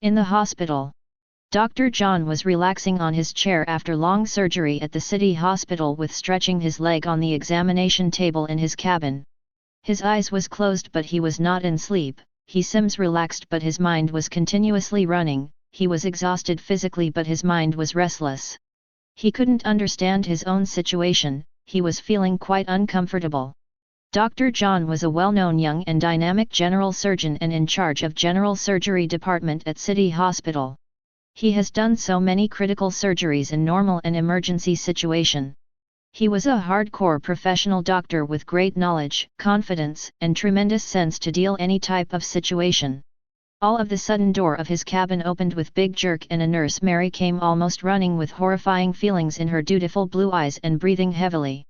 In the hospital, Dr. John was relaxing on his chair after long surgery at the city hospital with stretching his leg on the examination table in his cabin. His eyes was closed but he was not in sleep, he seems relaxed but his mind was continuously running, he was exhausted physically but his mind was restless. He couldn't understand his own situation, he was feeling quite uncomfortable. Dr. John was a well-known young and dynamic general surgeon and in charge of general surgery department at City Hospital. He has done so many critical surgeries in normal and emergency situation. He was a hardcore professional doctor with great knowledge, confidence, and tremendous sense to deal any type of situation. All of the sudden door of his cabin opened with big jerk and a nurse Mary came almost running with horrifying feelings in her dutiful blue eyes and breathing heavily.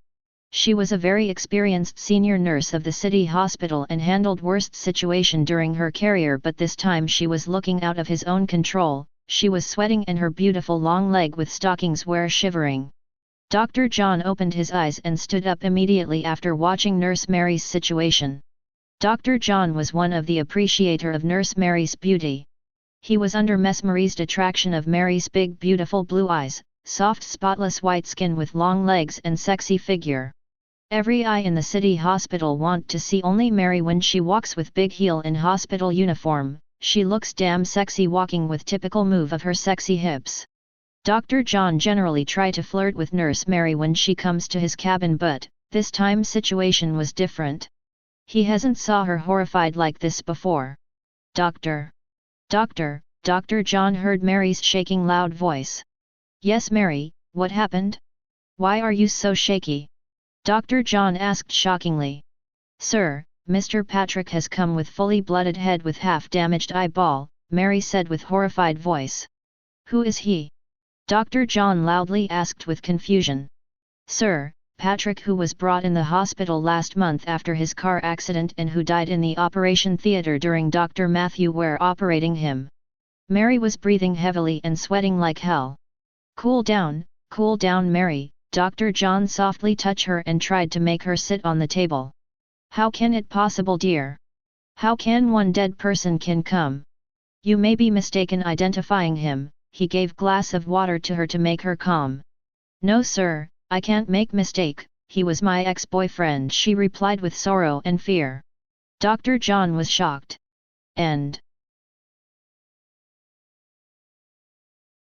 She was a very experienced senior nurse of the city hospital and handled worst situation during her career but this time she was looking out of his own control, she was sweating and her beautiful long leg with stockings were shivering. Dr. John opened his eyes and stood up immediately after watching Nurse Mary's situation. Dr. John was one of the appreciator of Nurse Mary's beauty. He was under mesmerized attraction of Mary's big beautiful blue eyes, soft spotless white skin with long legs and sexy figure. Every eye in the city hospital want to see only Mary when she walks with big heel in hospital uniform, she looks damn sexy walking with typical move of her sexy hips. Dr. John generally try to flirt with Nurse Mary when she comes to his cabin but, this time situation was different. He hasn't saw her horrified like this before. Doctor. Doctor, Dr. John heard Mary's shaking loud voice. Yes Mary, what happened? Why are you so shaky? Dr. John asked shockingly. Sir, Mr. Patrick has come with fully blooded head with half-damaged eyeball, Mary said with horrified voice. Who is he? Dr. John loudly asked with confusion. Sir, Patrick who was brought in the hospital last month after his car accident and who died in the operation theatre during Dr. Matthew Ware operating him. Mary was breathing heavily and sweating like hell. Cool down Mary, Dr. John softly touched her and tried to make her sit on the table. How can it possible dear? How can one dead person can come? You may be mistaken identifying him, he gave glass of water to her to make her calm. No sir, I can't make mistake, he was my ex-boyfriend she replied with sorrow and fear. Dr. John was shocked. End.